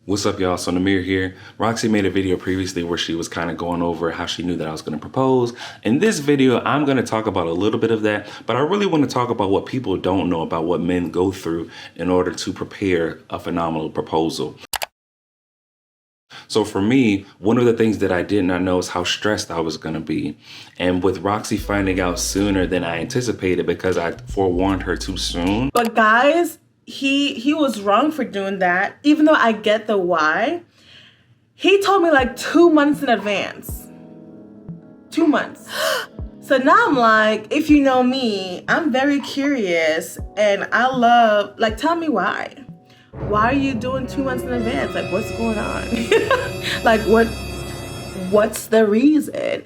What's up, y'all? So Namir here. Roxy made a video previously where she was kind of going over how she knew that I was going to propose. In this video, I'm going to talk about a little bit of that, but I really want to talk about what people don't know about what men go through in order to prepare a phenomenal proposal. So for me, one of the things that I did not know is how stressed I was going to be. And with Roxy finding out sooner than I anticipated because I forewarned her too soon. But guys, he was wrong for doing that, even though I get the why. He told me like 2 months in advance. 2 months. So now I'm like, if you know me, I'm very curious and I love, like, tell me why. Why are you doing 2 months in advance? Like, what's going on? Like, what's the reason?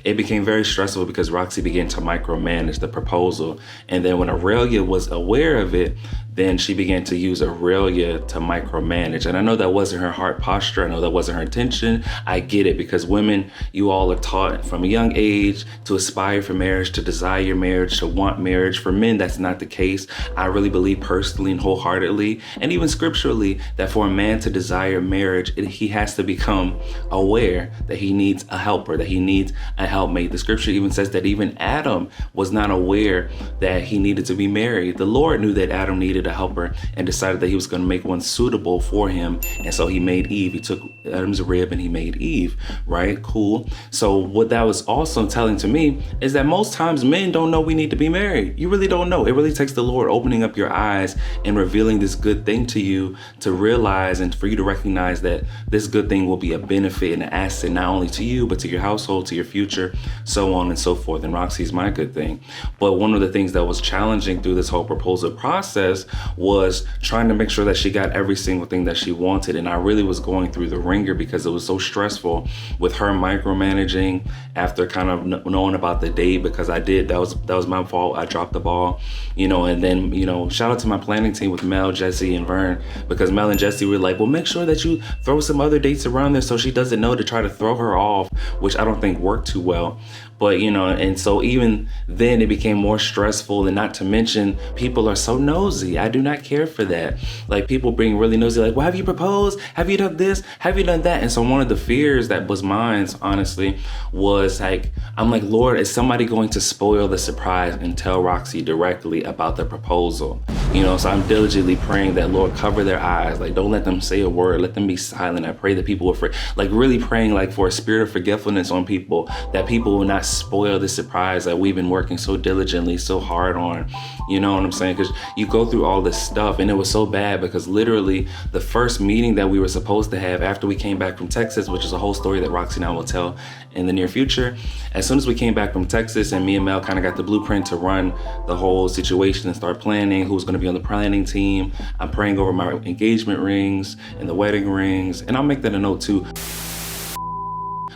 It became very stressful because Roxy began to micromanage the proposal. And then when Aurelia was aware of it, then she began to use Aurelia to micromanage. And I know that wasn't her heart posture. I know that wasn't her intention. I get it, because women, you all are taught from a young age to aspire for marriage, to desire marriage, to want marriage. For men, that's not the case. I really believe personally and wholeheartedly, and even scripturally, that for a man to desire marriage, he has to become aware that he needs a helper, that he needs a helpmate. The scripture even says that even Adam was not aware that he needed to be married. The Lord knew that Adam needed a helper and decided that he was going to make one suitable for him. And so he made Eve. He took Adam's rib and he made Eve, right? Cool. So what that was also telling to me is that most times men don't know we need to be married. You really don't know. It really takes the Lord opening up your eyes and revealing this good thing to you to realize, and for you to recognize that this good thing will be a benefit and an asset not only to you, but to your household, to your future, so on and so forth. And Roxy's my good thing. But one of the things that was challenging through this whole proposal process was trying to make sure that she got every single thing that she wanted. And I really was going through the ringer because it was so stressful with her micromanaging after kind of knowing about the date, because that was my fault. I dropped the ball, and then, shout out to my planning team with Mel, Jesse, and Vern, because Mel and Jesse were like, well, make sure that you throw some other dates around there so she doesn't know, to try to throw her off, which I don't think worked too well. But, and so even then it became more stressful, and not to mention people are so nosy. I do not care for that. Like, people being really nosy, like, well, have you proposed? Have you done this? Have you done that? And so one of the fears that was mine, honestly, was like, I'm like, Lord, is somebody going to spoil the surprise and tell Roxy directly about the proposal? So I'm diligently praying that, Lord, cover their eyes. Like, don't let them say a word. Let them be silent. I pray that people will, like, really praying like for a spirit of forgetfulness on people, that people will not spoil the surprise that we've been working so diligently, so hard on. You know what I'm saying? Because you go through all this stuff, and it was so bad because literally the first meeting that we were supposed to have after we came back from Texas, which is a whole story that Roxy and I will tell in the near future. As soon as we came back from Texas and me and Mel kind of got the blueprint to run the whole situation and start planning who's going to be on the planning team, I'm praying over my engagement rings and the wedding rings. And I'll make that a note too.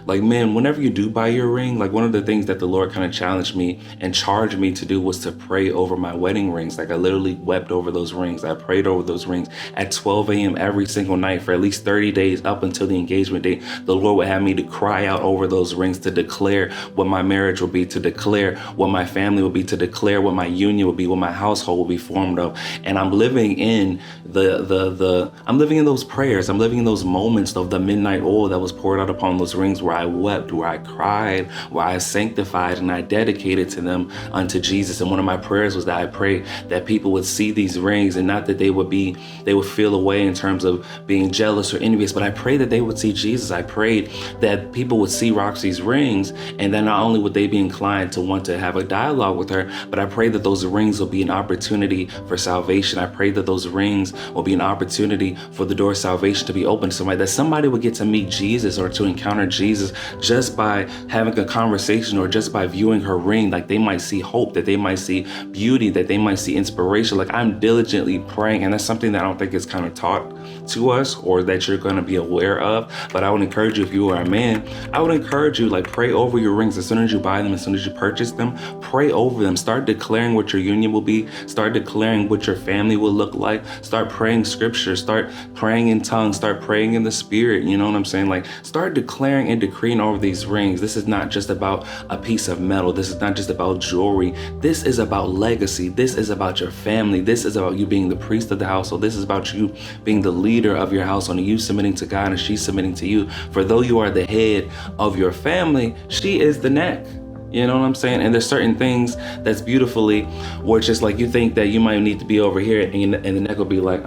Like, man, whenever you do buy your ring, like, one of the things that the Lord kind of challenged me and charged me to do was to pray over my wedding rings. Like, I literally wept over those rings. I prayed over those rings at 12 a.m. every single night for at least 30 days up until the engagement date. The Lord would have me to cry out over those rings, to declare what my marriage will be, to declare what my family will be, to declare what my union will be, what my household will be formed of. And I'm living in I'm living in those prayers. I'm living in those moments of the midnight oil that was poured out upon those rings, where I wept, where I cried, where I sanctified and I dedicated to them unto Jesus. And one of my prayers was that I prayed that people would see these rings, and not that they would feel away in terms of being jealous or envious, but I prayed that they would see Jesus. I prayed that people would see Roxy's rings, and then not only would they be inclined to want to have a dialogue with her, but I prayed that those rings will be an opportunity for salvation. I prayed that those rings will be an opportunity for the door of salvation to be opened to somebody, that somebody would get to meet Jesus or to encounter Jesus just by having a conversation, or just by viewing her ring. Like, they might see hope, that they might see beauty, that they might see inspiration. Like, I'm diligently praying, and that's something that I don't think is kind of taught to us, or that you're going to be aware of. But I would encourage you, if you are a man, I would encourage you, like, pray over your rings as soon as you buy them, as soon as you purchase them. Pray over them. Start declaring what your union will be. Start declaring what your family will look like. Start praying scripture. Start praying in tongues. Start praying in the spirit. You know what I'm saying? Like, start declaring and decreeing over these rings, this is not just about a piece of metal. This is not just about jewelry. This is about legacy. This is about your family. This is about you being the priest of the household. This is about you being the leader of your household and you submitting to God and she submitting to you. For though you are the head of your family, she is the neck. You know what I'm saying? And there's certain things that's beautifully where it's just like you think that you might need to be over here and the neck will be like,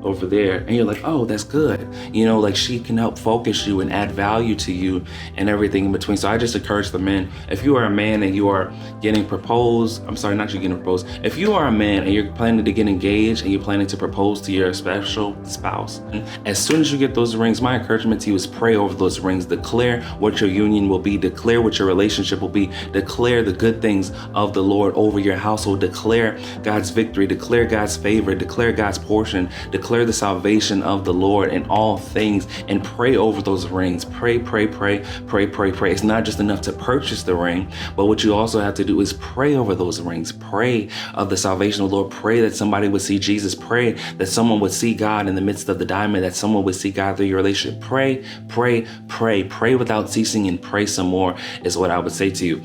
over there. And you're like, oh, that's good. You know, like she can help focus you and add value to you and everything in between. So I just encourage the men, if you are a man and you are getting proposed, if you are a man and you're planning to get engaged and you're planning to propose to your special spouse, as soon as you get those rings, my encouragement to you is pray over those rings. Declare what your union will be. Declare what your relationship will be. Declare the good things of the Lord over your household. Declare God's victory. Declare God's favor. Declare God's portion. Declare the salvation of the Lord in all things and pray over those rings. Pray. It's not just enough to purchase the ring, but what you also have to do is pray over those rings. Pray of the salvation of the Lord. Pray that somebody would see Jesus. Pray that someone would see God in the midst of the diamond, that someone would see God through your relationship. Pray without ceasing and pray some more is what I would say to you.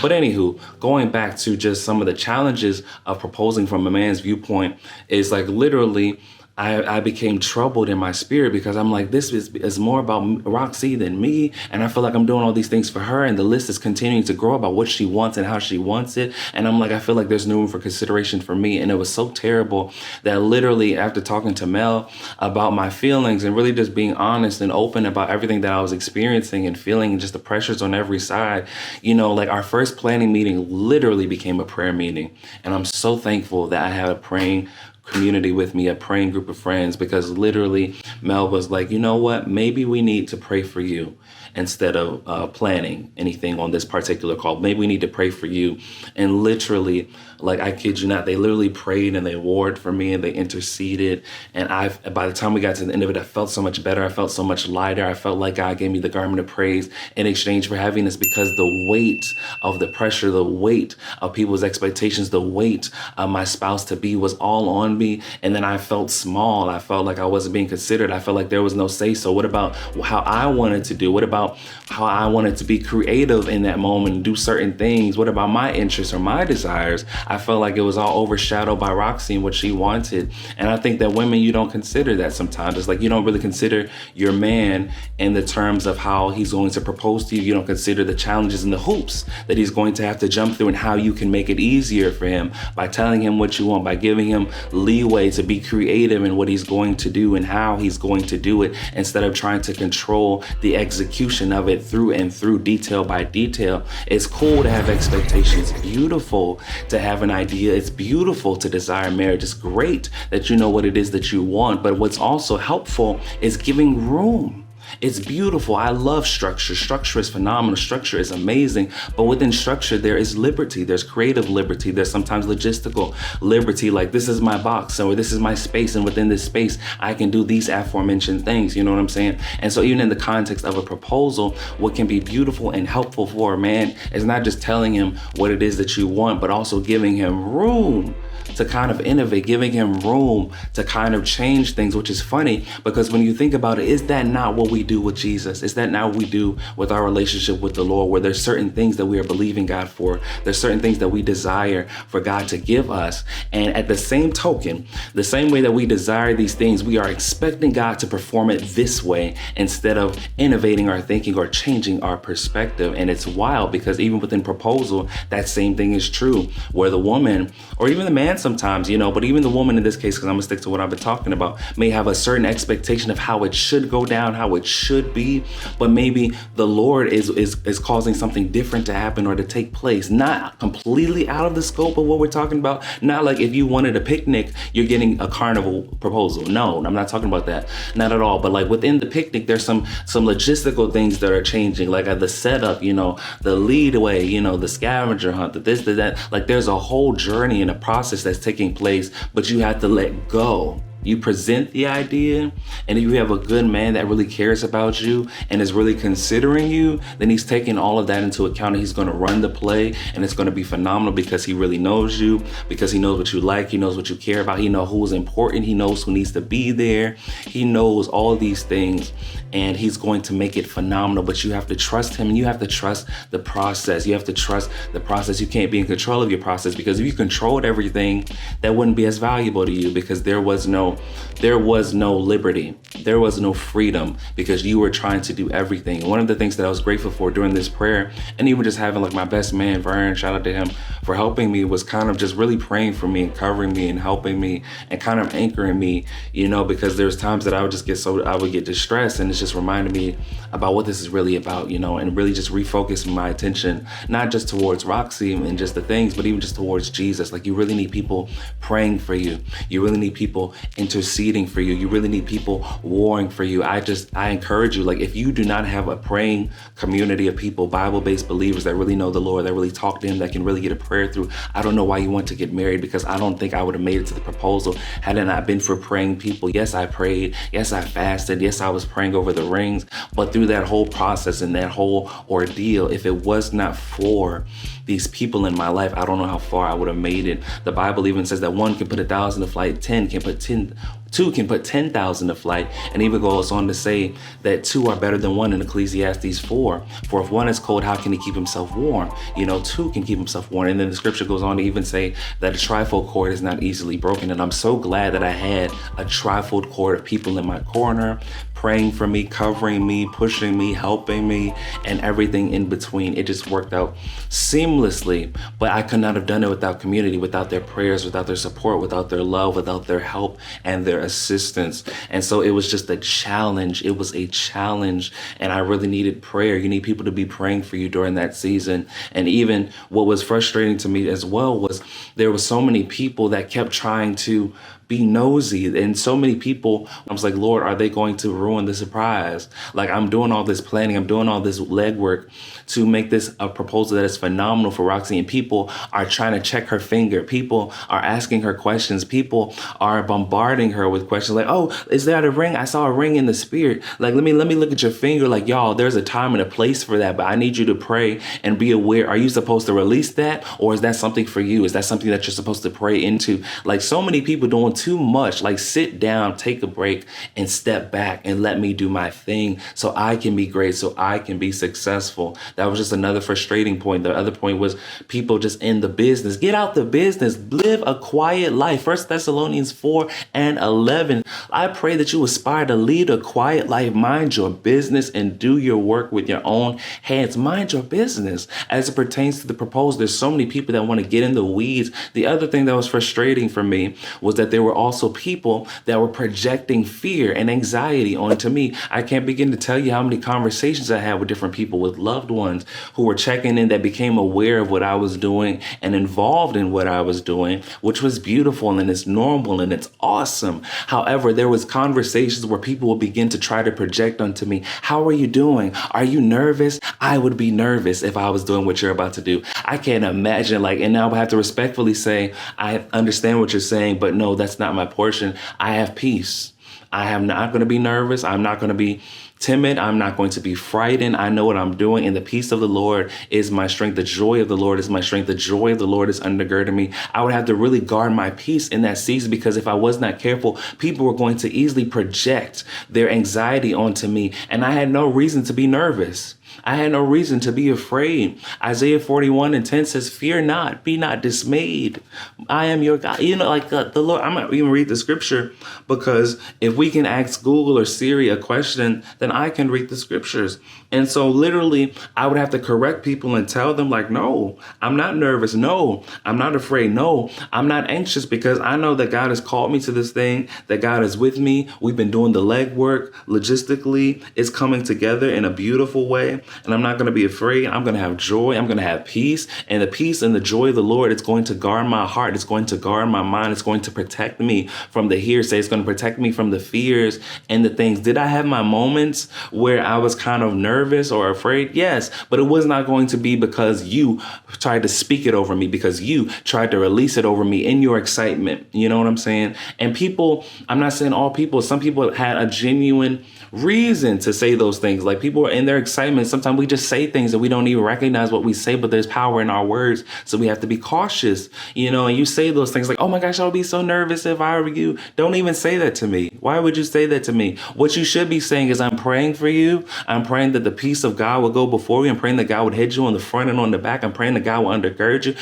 But anywho, going back to just some of the challenges of proposing from a man's viewpoint is like literally I became troubled in my spirit because I'm like, this is more about Roxy than me. And I feel like I'm doing all these things for her. And the list is continuing to grow about what she wants and how she wants it. And I'm like, I feel like there's no room for consideration for me. And it was so terrible that literally after talking to Mel about my feelings and really just being honest and open about everything that I was experiencing and feeling and just the pressures on every side, you know, like our first planning meeting literally became a prayer meeting. And I'm so thankful that I had a praying community with me, a praying group of friends, because literally Mel was like, you know what, maybe we need to pray for you instead of planning anything on this particular call. Maybe we need to pray for you. And literally, like, I kid you not, they literally prayed and they warred for me and they interceded. And by the time we got to the end of it, I felt so much better. I felt so much lighter. I felt like God gave me the garment of praise in exchange for heaviness, because the weight of the pressure, the weight of people's expectations, the weight of my spouse to be was all on me. And then I felt small. I felt like I wasn't being considered. I felt like there was no say. So what about how I wanted to do? What about how I wanted to be creative in that moment and do certain things? What about my interests or my desires? I felt like it was all overshadowed by Roxy and what she wanted. And I think that women, you don't consider that sometimes. It's like you don't really consider your man in the terms of how he's going to propose to you. You don't consider the challenges and the hoops that he's going to have to jump through and how you can make it easier for him by telling him what you want, by giving him leeway to be creative in what he's going to do and how he's going to do it, instead of trying to control the execution of it through and through, detail by detail. It's cool to have expectations. It's beautiful to have an idea. It's beautiful to desire marriage. It's great that you know what it is that you want. But what's also helpful is giving room. It's beautiful. I love structure. Structure is phenomenal. Structure is amazing. But within structure, there is liberty. There's creative liberty. There's sometimes logistical liberty. Like, this is my box, or this is my space. And within this space, I can do these aforementioned things. You know what I'm saying? And so even in the context of a proposal, what can be beautiful and helpful for a man is not just telling him what it is that you want, but also giving him room to kind of innovate, giving him room to kind of change things, which is funny because when you think about it, is that not what we do with Jesus? Is that not what we do with our relationship with the Lord, where there's certain things that we are believing God for? There's certain things that we desire for God to give us. And at the same token, the same way that we desire these things, we are expecting God to perform it this way instead of innovating our thinking or changing our perspective. And it's wild because even within proposal, that same thing is true, where the woman or even the man sometimes, but even the woman in this case, because I'm gonna stick to what I've been talking about, may have a certain expectation of how it should go down, how it should be, but maybe the Lord is causing something different to happen or to take place, not completely out of the scope of what we're talking about. Not like if you wanted a picnic, you're getting a carnival proposal. No, I'm not talking about that, not at all. But like within the picnic, there's some logistical things that are changing, like the setup, the lead way, the scavenger hunt, the this, the that. Like there's a whole journey and a process that's taking place, but you have to let go you present the idea, and if you have a good man that really cares about you and is really considering you, then he's taking all of that into account, and he's going to run the play, and it's going to be phenomenal because he really knows you, because he knows what you like, he knows what you care about, he knows who's important, he knows who needs to be there, he knows all these things, and he's going to make it phenomenal. But you have to trust him, and you have to trust the process. You have to trust the process. You can't be in control of your process, because if you controlled everything, that wouldn't be as valuable to you, because there was no liberty, there was no freedom, because you were trying to do everything. And one of the things that I was grateful for during this prayer, and even just having like my best man Vern, shout out to him for helping me, was kind of just really praying for me and covering me and helping me and kind of anchoring me, because there's times that I would get distressed, and it's just reminding me about what this is really about, and really just refocusing my attention, not just towards Roxy and just the things, but even just towards Jesus. Like, you really need people praying for you. You really need people interceding for you. You really need people warring for you. I encourage you, like, if you do not have a praying community of people, Bible-based believers that really know the Lord, that really talk to him, that can really get a prayer through, I don't know why you want to get married, because I don't think I would have made it to the proposal had it not been for praying people. Yes, I prayed. Yes, I fasted. Yes, I was praying over the rings. But through that whole process and that whole ordeal, if it was not for these people in my life, I don't know how far I would have made it. The Bible even says that one can put 1,000 to flight, 2 can put 10,000 to flight, and even goes on to say that 2 are better than 1 in Ecclesiastes 4. For if 1 is cold, how can he keep himself warm? 2 can keep himself warm. And then the scripture goes on to even say that a trifold cord is not easily broken. And I'm so glad that I had a trifold cord of people in my corner, praying for me, covering me, pushing me, helping me, and everything in between. It just worked out seamlessly, but I could not have done it without community, without their prayers, without their support, without their love, without their help and their assistance. And so it was just a challenge. It was a challenge, and I really needed prayer. You need people to be praying for you during that season. And even what was frustrating to me as well was there were so many people that kept trying to be nosy, and so many people, I was like, Lord, are they going to ruin the surprise? Like, I'm doing all this planning, I'm doing all this legwork to make this a proposal that is phenomenal for Roxy, and people are trying to check her finger. People are asking her questions. People are bombarding her with questions like, oh, is that a ring? I saw a ring in the spirit. Like, let me look at your finger. Like, y'all, there's a time and a place for that, but I need you to pray and be aware. Are you supposed to release that, or is that something for you? Is that something that you're supposed to pray into? Like, so many people doing too much. Like, sit down, take a break, and step back and let me do my thing so I can be great, so I can be successful. That was just another frustrating point. The other point was people just in the business. Get out the business. Live a quiet life. 1 Thessalonians 4:11. I pray that you aspire to lead a quiet life. Mind your business and do your work with your own hands. Mind your business. As it pertains to the proposal, there's so many people that want to get in the weeds. The other thing that was frustrating for me was that there were also people that were projecting fear and anxiety onto me. I can't begin to tell you how many conversations I had with different people, with loved ones who were checking in, that became aware of what I was doing and involved in what I was doing, which was beautiful and it's normal and it's awesome. However, there was conversations where people would begin to try to project onto me. How are you doing? Are you nervous? I would be nervous if I was doing what you're about to do. I can't imagine, and now I have to respectfully say, I understand what you're saying, but no, that's not my portion. I have peace. I am not going to be nervous. I'm not going to be timid. I'm not going to be frightened. I know what I'm doing, and the peace of the Lord is my strength. The joy of the Lord is my strength. The joy of the Lord is undergirding me. I would have to really guard my peace in that season, because if I was not careful, people were going to easily project their anxiety onto me, and I had no reason to be nervous. I had no reason to be afraid. Isaiah 41:10 says, fear not, be not dismayed. I am your God. The Lord, I'm not even read the scripture, because if we can ask Google or Siri a question, then I can read the scriptures. And so literally I would have to correct people and tell them, like, no, I'm not nervous. No, I'm not afraid. No, I'm not anxious, because I know that God has called me to this thing, that God is with me. We've been doing the legwork logistically. It's coming together in a beautiful way. and I'm not going to be afraid. I'm going to have joy. I'm going to have peace. And the peace and the joy of the Lord, it's going to guard my heart. It's going to guard my mind. It's going to protect me from the hearsay. It's going to protect me from the fears and the things. Did I have my moments where I was kind of nervous or afraid? Yes, but it was not going to be because you tried to speak it over me, because you tried to release it over me in your excitement. You know what I'm saying? And people, I'm not saying all people, some people had a genuine reason to say those things. Like, people are in their excitement. Sometimes we just say things and we don't even recognize what we say, but there's power in our words. So we have to be cautious, and you say those things like, oh my gosh, I would be so nervous if I were you. Don't even say that to me. Why would you say that to me? What you should be saying is, I'm praying for you. I'm praying that the peace of God will go before you. I'm praying that God would head you on the front and on the back. I'm praying that God will undergird you.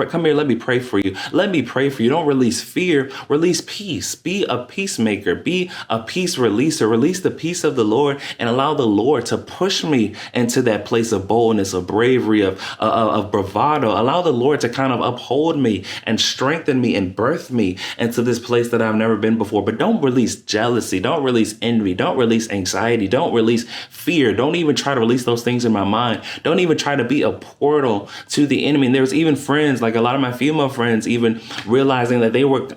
Come here, let me pray for you. Let me pray for you. Don't release fear, release peace. Be a peacemaker. Be a peace releaser. Release the peace of the Lord and allow the Lord to push me into that place of boldness, of bravery, of bravado. Allow the Lord to kind of uphold me and strengthen me and birth me into this place that I've never been before. But don't release jealousy. Don't release envy. Don't release anxiety. Don't release fear. Don't even try to release those things in my mind. Don't even try to be a portal to the enemy. And there's even friends, like a lot of my female friends, even realizing that they were,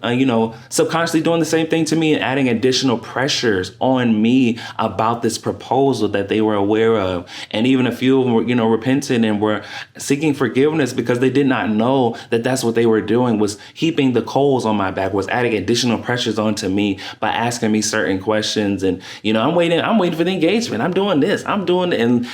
subconsciously doing the same thing to me and adding additional pressures on me about this proposal that they were aware of. And even a few of them were, repentant and were seeking forgiveness because they did not know that that's what they were doing, was heaping the coals on my back, was adding additional pressures onto me by asking me certain questions. And, I'm waiting for the engagement. I'm doing this. I'm doing it. And,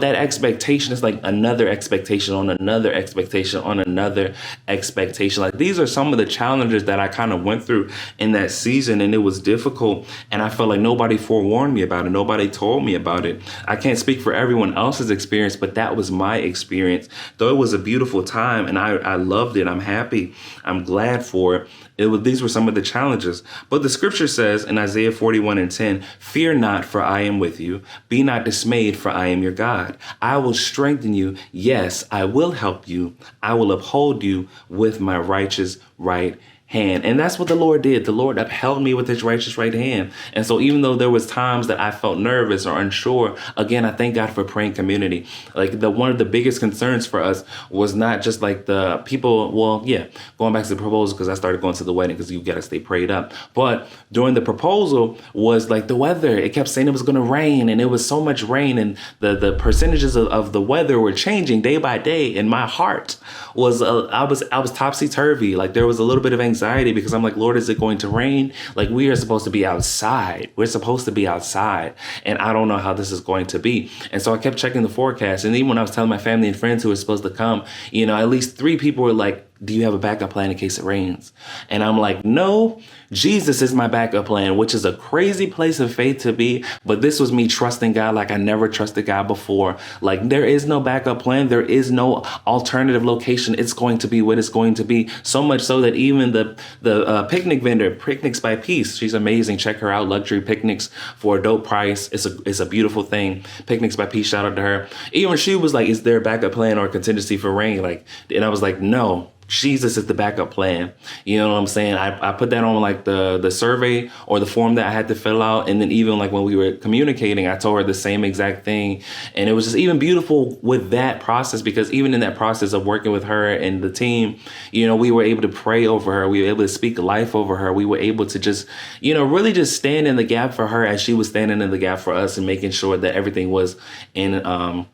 that expectation is like another expectation on another expectation on another expectation. Like, these are some of the challenges that I kind of went through in that season, and it was difficult. And I felt like nobody forewarned me about it. Nobody told me about it. I can't speak for everyone else's experience, but that was my experience. Though it was a beautiful time and I loved it. I'm happy. I'm glad for it. These were some of the challenges. But the scripture says in Isaiah 41:10, fear not, for I am with you. Be not dismayed, for I am your God. I will strengthen you. Yes, I will help you. I will uphold you with my righteous right hand. And that's what the Lord did. The Lord upheld me with his righteous right hand. And so even though there was times that I felt nervous or unsure, again, I thank God for praying community. Like, one of the biggest concerns for us was not just like the people, going back to the proposal, because I started going to the wedding because you got to stay prayed up. But during the proposal was like the weather. It kept saying it was going to rain, and it was so much rain, and the percentages of the weather were changing day by day. And my heart was, I was topsy-turvy. Like, there was a little bit of anxiety because I'm like, Lord, is it going to rain? Like, we are supposed to be outside. We're supposed to be outside. And I don't know how this is going to be. And so I kept checking the forecast. And even when I was telling my family and friends who were supposed to come, at least 3 people were like, do you have a backup plan in case it rains? And I'm like, no, Jesus is my backup plan, which is a crazy place of faith to be. But this was me trusting God like I never trusted God before. Like, there is no backup plan. There is no alternative location. It's going to be what it's going to be. So much so that even the picnic vendor, Picnics by Peace, she's amazing. Check her out. Luxury picnics for a dope price. It's a beautiful thing. Picnics by Peace. Shout out to her. Even she was like, is there a backup plan or contingency for rain? Like, and I was like, no. Jesus is the backup plan. You know what I'm saying? I put that on like the survey or the form that I had to fill out. And then even like when we were communicating, I told her the same exact thing. And it was just even beautiful with that process, because even in that process of working with her and the team, we were able to pray over her. We were able to speak life over her. We were able to just, really just stand in the gap for her as she was standing in the gap for us, and making sure that everything was in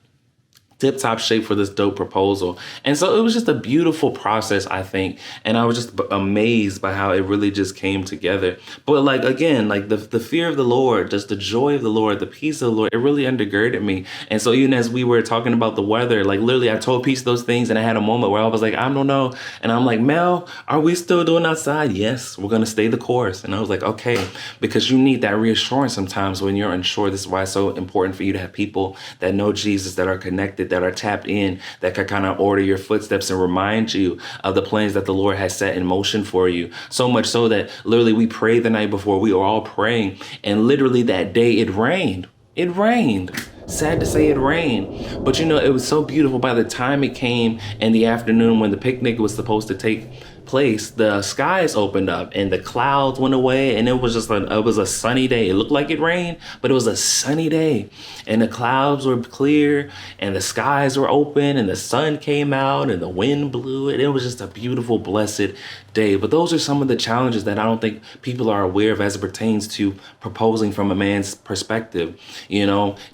tip-top shape for this dope proposal. And so it was just a beautiful process, I think. And I was just amazed by how it really just came together. But like, again, like the fear of the Lord, just the joy of the Lord, the peace of the Lord, it really undergirded me. And so even as we were talking about the weather, like literally I told Peace those things, and I had a moment where I was like, I don't know. And I'm like, Mel, are we still doing outside? Yes, we're going to stay the course. And I was like, okay, because you need that reassurance sometimes when you're unsure. This is why it's so important for you to have people that know Jesus, that are connected, that are tapped in, that can kind of order your footsteps and remind you of the plans that the Lord has set in motion for you. So much so that literally we prayed the night before. We were all praying, and literally that day it rained. It rained. Sad to say, it rained. But it was so beautiful. By the time it came in the afternoon when the picnic was supposed to take place, the skies opened up and the clouds went away, and it was a sunny day. It looked like it rained, but it was a sunny day, and the clouds were clear and the skies were open and the sun came out and the wind blew, and it was just a beautiful, blessed day. But those are some of the challenges that I don't think people are aware of as it pertains to proposing from a man's perspective.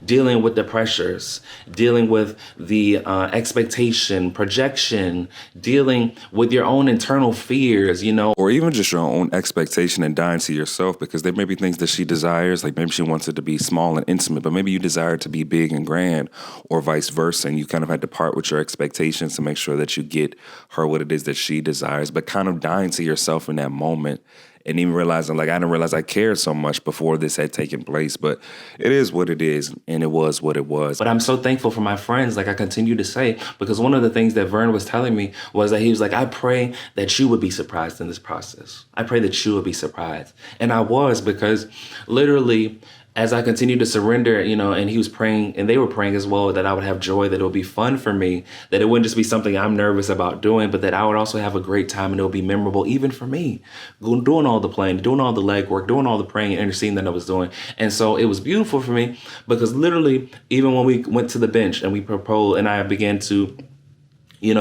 Dealing with the pressures, dealing with the expectation, projection, dealing with your own internal fears, or even just your own expectation and dying to yourself, because there may be things that she desires, like maybe she wants it to be small and intimate, but maybe you desire it to be big and grand, or vice versa, and you kind of had to part with your expectations to make sure that you get her what it is that she desires, but kind of dying to yourself in that moment. And even realizing, I didn't realize I cared so much before this had taken place. But it is what it is, and it was what it was. But I'm so thankful for my friends, like I continue to say, because one of the things that Vern was telling me was that he was like, I pray that you would be surprised in this process. I pray that you would be surprised. And I was, because literally, as I continued to surrender, and he was praying, and they were praying as well, that I would have joy, that it would be fun for me, that it wouldn't just be something I'm nervous about doing, but that I would also have a great time and it would be memorable even for me, doing all the planning, doing all the legwork, doing all the praying and interceding that I was doing. And so it was beautiful for me, because literally, even when we went to the bench and we proposed and I began to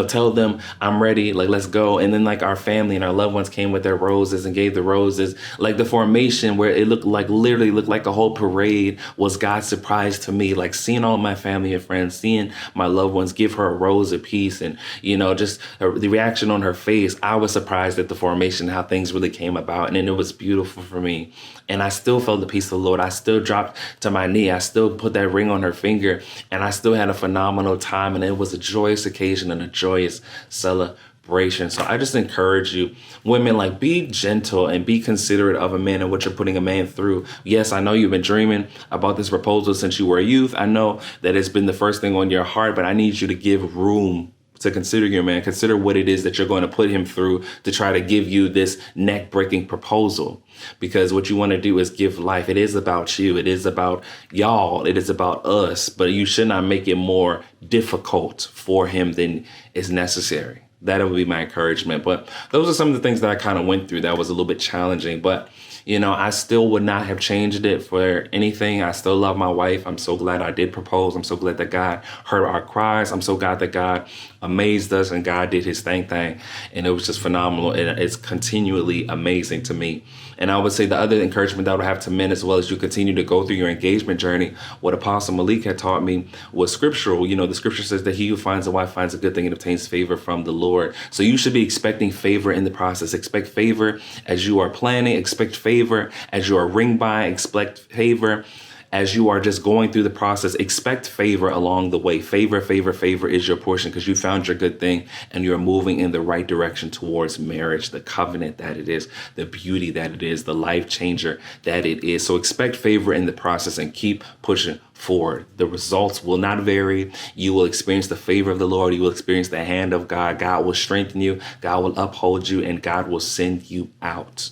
tell them I'm ready, let's go. And then our family and our loved ones came with their roses and gave the roses. The formation where it literally looked like a whole parade was God's surprise to me. Seeing all my family and friends, seeing my loved ones give her a rose apiece, and, just the reaction on her face. I was surprised at the formation, how things really came about. And then it was beautiful for me. And I still felt the peace of the Lord. I still dropped to my knee. I still put that ring on her finger, and I still had a phenomenal time. And it was a joyous occasion and a joyous celebration. So I just encourage you, women, be gentle and be considerate of a man and what you're putting a man through. Yes, I know you've been dreaming about this proposal since you were a youth. I know that it's been the first thing on your heart, but I need you to give room to consider your man. Consider what it is that you're going to put him through to try to give you this neck-breaking proposal. Because what you want to do is give life. It is about you. It is about y'all. It is about us. But you should not make it more difficult for him than is necessary. That would be my encouragement. But those are some of the things that I kind of went through that was a little bit challenging. But I still would not have changed it for anything. I still love my wife. I'm so glad I did propose. I'm so glad that God heard our cries. I'm so glad that God amazed us and God did his thing. And it was just phenomenal. And it's continually amazing to me. And I would say the other encouragement that I would have to men as well as you continue to go through your engagement journey, what Apostle Malik had taught me was scriptural. The scripture says that he who finds a wife finds a good thing and obtains favor from the Lord. So you should be expecting favor in the process. Expect favor as you are planning. Expect favor as you are ring buying. Expect favor as you are just going through the process. Expect favor along the way. Favor is your portion, because you found your good thing and you're moving in the right direction towards marriage, the covenant that it is, the beauty that it is, the life changer that it is. So expect favor in the process and keep pushing forward. The results will not vary. You will experience the favor of the Lord. You will experience the hand of God. God will strengthen you. God will uphold you, and God will send you out.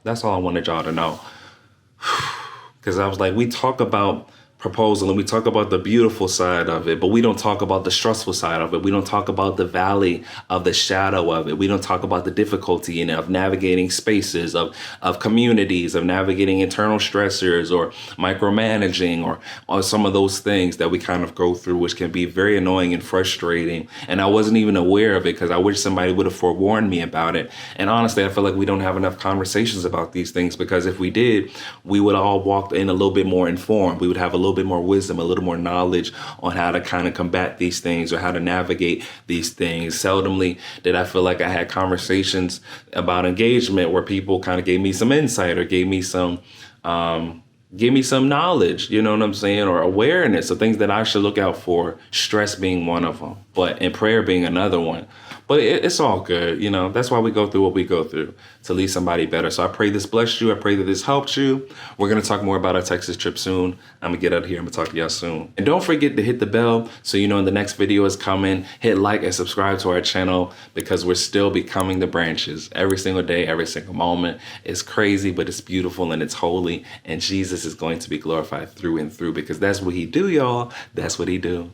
That's all I wanted y'all to know. Because I was like, we talk about proposal and we talk about the beautiful side of it, but we don't talk about the stressful side of it. We don't talk about the valley of the shadow of it. We don't talk about the difficulty in it, of navigating spaces, of communities, of navigating internal stressors or micromanaging or some of those things that we kind of go through, which can be very annoying and frustrating. And I wasn't even aware of it because I wish somebody would have forewarned me about it. And honestly, I feel like we don't have enough conversations about these things, because if we did, we would all walk in a little bit more informed. We would have a little bit more wisdom, a little more knowledge on how to kind of combat these things or how to navigate these things. Seldomly did I feel like I had conversations about engagement where people kind of gave me some insight or gave me some knowledge, you know what I'm saying, or awareness of things that I should look out for, stress being one of them, and prayer being another one. But it's all good. That's why we go through what we go through, to leave somebody better. So I pray this blessed you. I pray that this helped you. We're going to talk more about our Texas trip soon. I'm going to get out of here. I'm going to talk to y'all soon. And don't forget to hit the bell so you know when the next video is coming. Hit like and subscribe to our channel, because we're still becoming the branches every single day, every single moment. It's crazy, but it's beautiful and it's holy. And Jesus is going to be glorified through and through, because that's what he do, y'all. That's what he do.